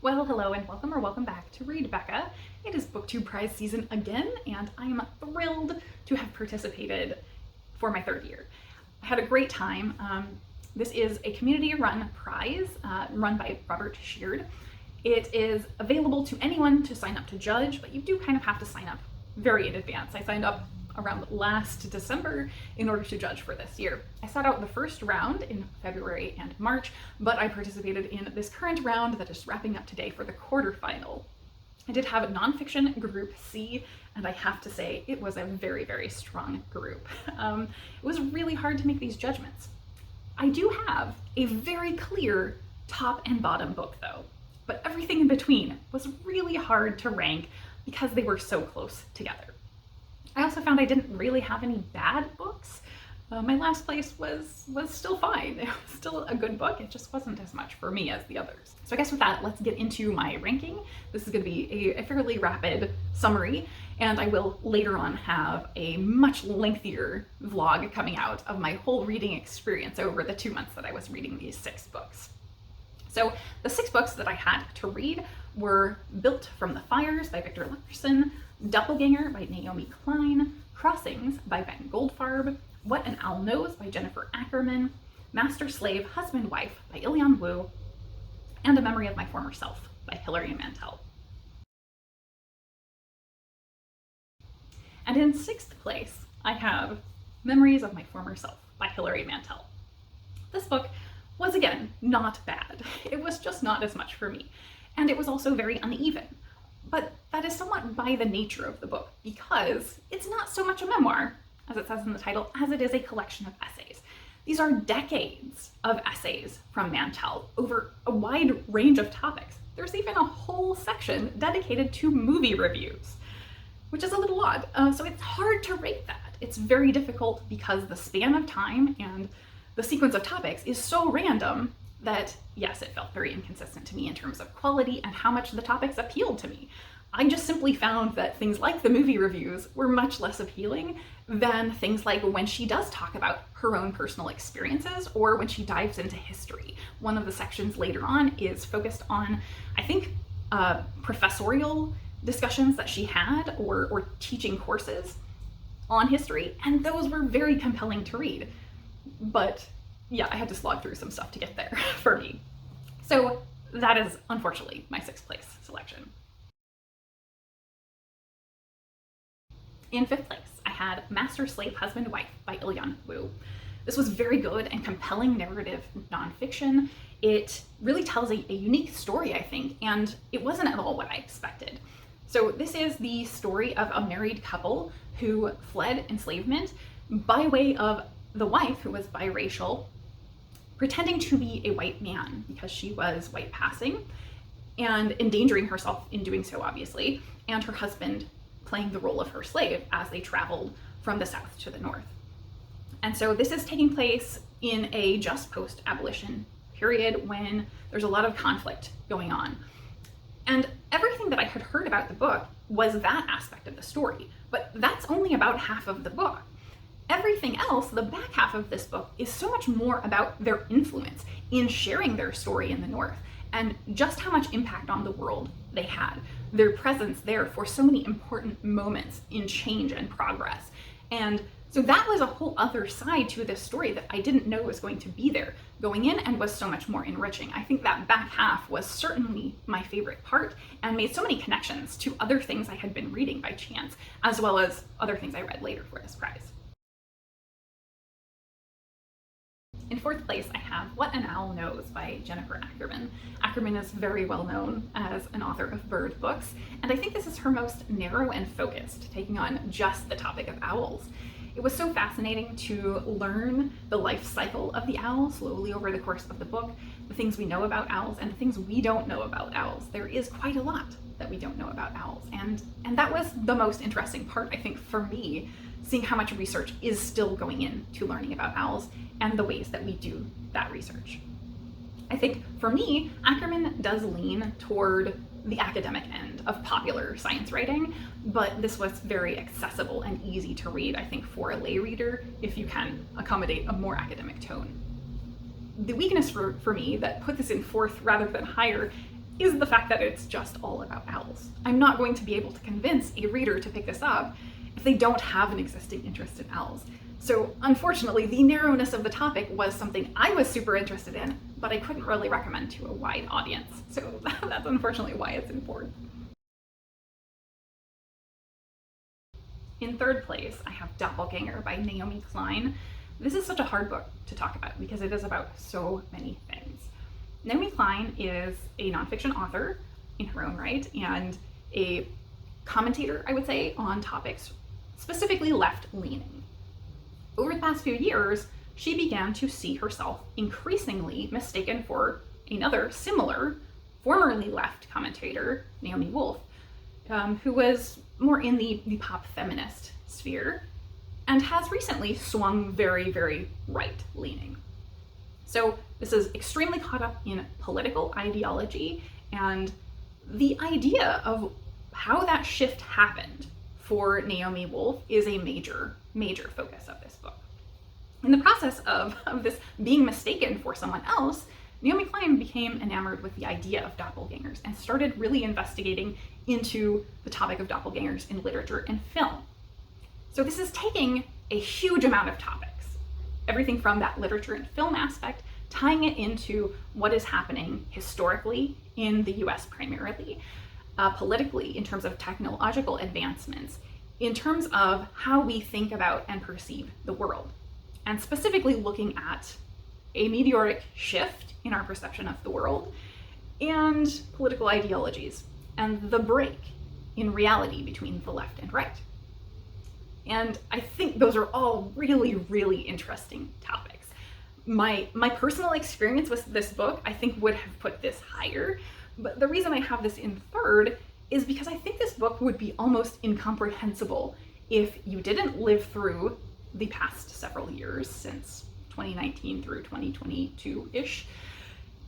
Well, hello and welcome or welcome back to Read Becca. It is Booktube Prize season again, and I am thrilled to have participated for my third year. I had a great time. This is a community-run prize run by Robert Sheard. It is available to anyone to sign up to judge, but you do kind of have to sign up very in advance. I signed up around last December in order to judge for this year. I sat out the first round in February and March, but I participated in this current round that is wrapping up today for the quarterfinal. I did have a nonfiction group C, and I have to say it was a very, very strong group. It was really hard to make these judgments. I do have a very clear top and bottom book though, but everything in between was really hard to rank because they were so close together. I also found I didn't really have any bad books. My last place was still fine. It was still a good book. It just wasn't as much for me as the others. So I guess with that, let's get into my ranking. This is going to be a fairly rapid summary, and I will later on have a much lengthier vlog coming out of my whole reading experience over the 2 months that I was reading these 6 books. So the 6 books that I had to read were Built from the Fires by Victor Luckerson, Doppelganger by Naomi Klein, Crossings by Ben Goldfarb, What an Owl Knows by Jennifer Ackerman, Master Slave Husband Wife by Ilyon, and A Memory of My Former Self by Hilary and Mantel. And in 6th place, I have Memories of My Former Self by Hilary and Mantel. This book was, again, not bad. It was just not as much for me. And it was also very uneven. But that is somewhat by the nature of the book, because it's not so much a memoir, as it says in the title, as it is a collection of essays. These are decades of essays from Mantel over a wide range of topics. There's even a whole section dedicated to movie reviews, which is a little odd. So it's hard to rate that. It's very difficult because the span of time and the sequence of topics is so random that, yes, it felt very inconsistent to me in terms of quality and how much the topics appealed to me. I just simply found that things like the movie reviews were much less appealing than things like when she does talk about her own personal experiences or when she dives into history. One of the sections later on is focused on, I think, professorial discussions that she had or teaching courses on history, and those were very compelling to read. But yeah, I had to slog through some stuff to get there for me. So that is unfortunately my 6th place selection. In 5th place, I had Master Slave Husband Wife by Ilyon. This was very good and compelling narrative nonfiction. It really tells a unique story, I think, and it wasn't at all what I expected. So this is the story of a married couple who fled enslavement by way of the wife, who was biracial, pretending to be a white man because she was white passing and endangering herself in doing so, obviously, and her husband playing the role of her slave as they traveled from the south to the north. And so this is taking place in a just post-abolition period when there's a lot of conflict going on. And everything that I had heard about the book was that aspect of the story, but that's only about half of the book. Everything else, the back half of this book, is so much more about their influence in sharing their story in the North and just how much impact on the world they had. Their presence there for so many important moments in change and progress. And so that was a whole other side to this story that I didn't know was going to be there going in and was so much more enriching. I think that back half was certainly my favorite part and made so many connections to other things I had been reading by chance, as well as other things I read later for this prize. In 4th place, I have What an Owl Knows by Jennifer Ackerman. Ackerman is very well known as an author of bird books, and I think this is her most narrow and focused, taking on just the topic of owls. It was so fascinating to learn the life cycle of the owl slowly over the course of the book, the things we know about owls and the things we don't know about owls. There is quite a lot that we don't know about owls, and that was the most interesting part, I think, for me, seeing how much research is still going into learning about owls and the ways that we do that research. I think for me, Ackerman does lean toward the academic end of popular science writing, but this was very accessible and easy to read, I think, for a lay reader if you can accommodate a more academic tone. The weakness for me that put this in 4th rather than higher is the fact that it's just all about owls. I'm not going to be able to convince a reader to pick this up if they don't have an existing interest in owls. So unfortunately, the narrowness of the topic was something I was super interested in, but I couldn't really recommend to a wide audience. So that's unfortunately why it's in fourth. In third place, I have Doppelganger by Naomi Klein. This is such a hard book to talk about because it is about so many things. Naomi Klein is a nonfiction author in her own right and a commentator, I would say, on topics specifically left-leaning. Over the past few years, she began to see herself increasingly mistaken for another similar, formerly left commentator, Naomi Wolf, who was more in the pop feminist sphere and has recently swung very, very right-leaning. So this is extremely caught up in political ideology, and the idea of how that shift happened for Naomi Wolf is a major, major focus of this book. In the process of this being mistaken for someone else, Naomi Klein became enamored with the idea of doppelgangers and started really investigating into the topic of doppelgangers in literature and film. So this is taking a huge amount of topics, everything from that literature and film aspect, tying it into what is happening historically in the US primarily, politically in terms of technological advancements, in terms of how we think about and perceive the world, and specifically looking at a meteoric shift in our perception of the world and political ideologies and the break in reality between the left and right. And I think those are all really, really interesting topics. My personal experience with this book, I think, would have put this higher, but the reason I have this in third is because I think this book would be almost incomprehensible if you didn't live through the past several years since 2019 through 2022-ish,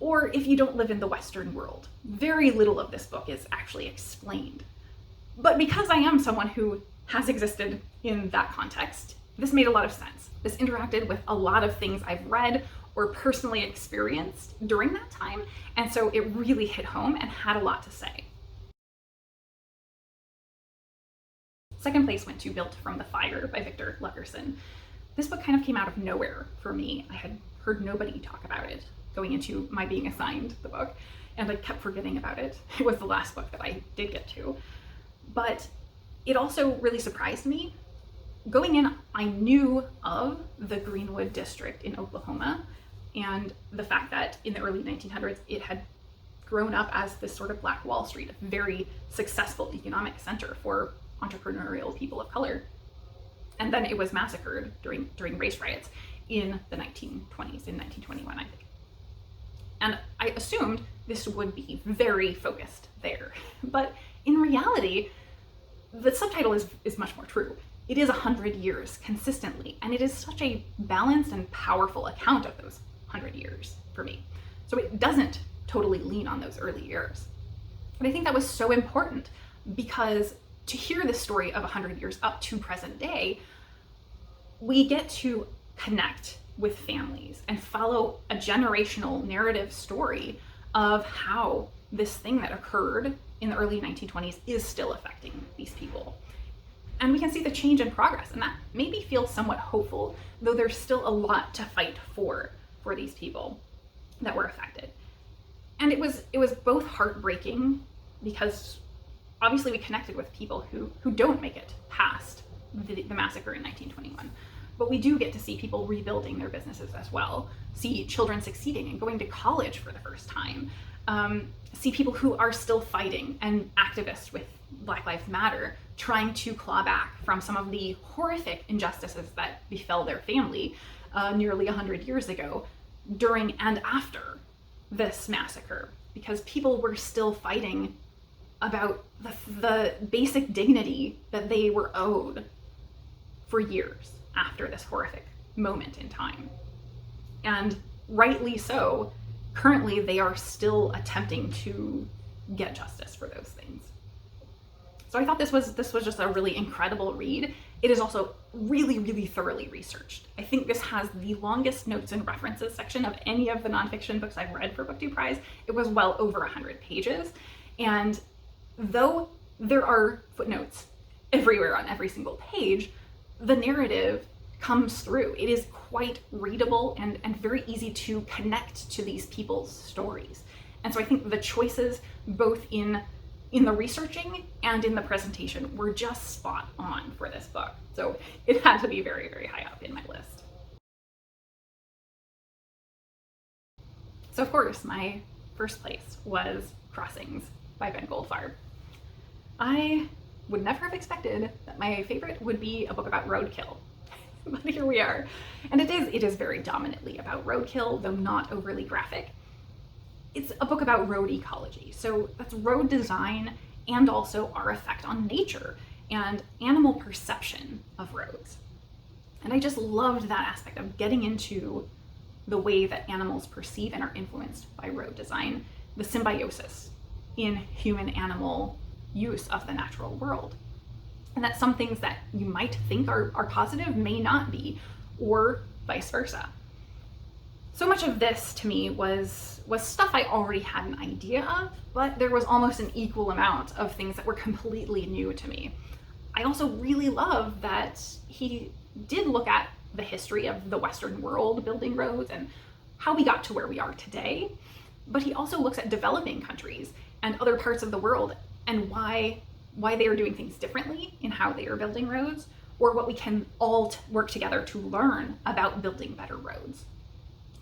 or if you don't live in the Western world. Very little of this book is actually explained. But because I am someone who has existed in that context, this made a lot of sense. This interacted with a lot of things I've read or personally experienced during that time, and so it really hit home and had a lot to say. Second place went to Built from the Fire by Victor Luckerson. This book kind of came out of nowhere for me. I had heard nobody talk about it going into my being assigned the book, and I kept forgetting about it. It was the last book that I did get to. But it also really surprised me. Going in, I knew of the Greenwood district in Oklahoma and the fact that in the early 1900s it had grown up as this sort of Black Wall Street, a very successful economic center for entrepreneurial people of color. And then it was massacred during race riots in the 1920s, in 1921, I think. And I assumed this would be very focused there. But in reality, the subtitle is much more true. It is 100 years consistently, and it is such a balanced and powerful account of those 100 years for me. So it doesn't totally lean on those early years. And I think that was so important because to hear the story of 100 years up to present day, we get to connect with families and follow a generational narrative story of how this thing that occurred in the early 1920s is still affecting these people. And we can see the change in progress, and that made me feel somewhat hopeful, though there's still a lot to fight for these people that were affected. And it was both heartbreaking because obviously we connected with people who don't make it past the massacre in 1921. But we do get to see people rebuilding their businesses as well, see children succeeding and going to college for the first time, see people who are still fighting and activists with Black Lives Matter trying to claw back from some of the horrific injustices that befell their family nearly 100 years ago during and after this massacre, because people were still fighting about the basic dignity that they were owed for years after this horrific moment in time. And rightly so, currently they are still attempting to get justice for those things. So I thought this was just a really incredible read. It is also really, really thoroughly researched. I think this has the longest notes and references section of any of the nonfiction books I've read for Booktube Prize. It was well over 100 pages. And though there are footnotes everywhere on every single page, the narrative comes through. It is quite readable and very easy to connect to these people's stories. And so I think the choices both in the researching and in the presentation were just spot on for this book. So it had to be very, very high up in my list. So of course, my first place was Crossings by Ben Goldfarb. I would never have expected that my favorite would be a book about roadkill, but here we are. And it is very dominantly about roadkill, though not overly graphic. It's a book about road ecology, so that's road design and also our effect on nature and animal perception of roads. And I just loved that aspect of getting into the way that animals perceive and are influenced by road design, the symbiosis in human-animal use of the natural world. And that some things that you might think are positive may not be, or vice versa. So much of this to me was stuff I already had an idea of, but there was almost an equal amount of things that were completely new to me. I also really love that he did look at the history of the Western world building roads and how we got to where we are today, but he also looks at developing countries and other parts of the world and why they are doing things differently in how they are building roads, or what we can all work together to learn about building better roads.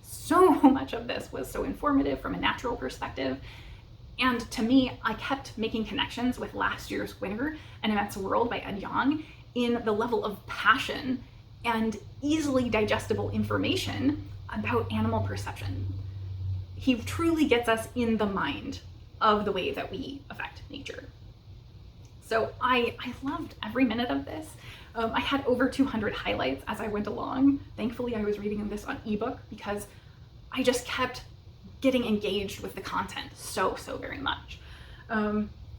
So much of this was so informative from a natural perspective. And to me, I kept making connections with last year's winner, An Immense World by Ilyon, in the level of passion and easily digestible information about animal perception. He truly gets us in the mind of the way that we affect nature. So I loved every minute of this. I had over 200 highlights as I went along. Thankfully, I was reading this on ebook because I just kept getting engaged with the content so very much.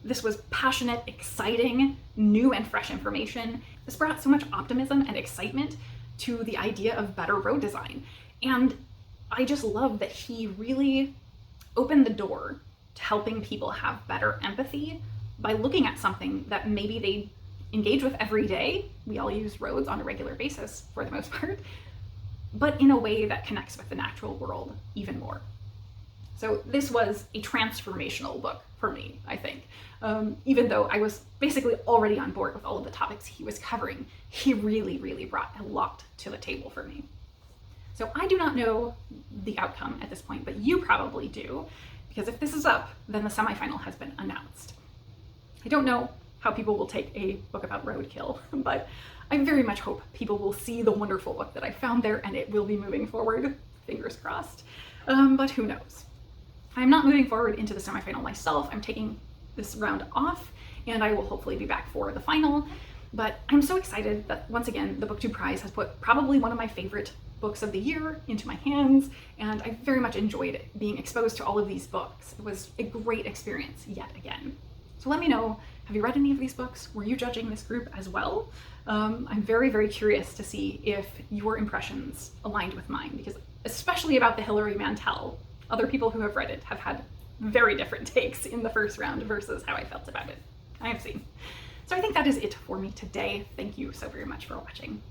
This was passionate, exciting, new and fresh information. This brought so much optimism and excitement to the idea of better road design. And I just love that he really opened the door to helping people have better empathy by looking at something that maybe they engage with every day. We all use roads on a regular basis for the most part, but in a way that connects with the natural world even more. So this was a transformational book for me, I think. Even though I was basically already on board with all of the topics he was covering, he really brought a lot to the table for me. So I do not know the outcome at this point, but you probably do, because if this is up, then the semifinal has been announced. I don't know how people will take a book about roadkill, but I very much hope people will see the wonderful book that I found there and it will be moving forward, fingers crossed, but who knows. I'm not moving forward into the semifinal myself. I'm taking this round off and I will hopefully be back for the final, but I'm so excited that once again, the Booktube Prize has put probably one of my favorite books of the year into my hands, and I very much enjoyed being exposed to all of these books. It was a great experience yet again. So let me know, have you read any of these books? Were you judging this group as well? I'm very curious to see if your impressions aligned with mine, because especially about the Hilary Mantel, other people who have read it have had very different takes in the first round versus how I felt about it. I have seen. So I think that is it for me today. Thank you so very much for watching.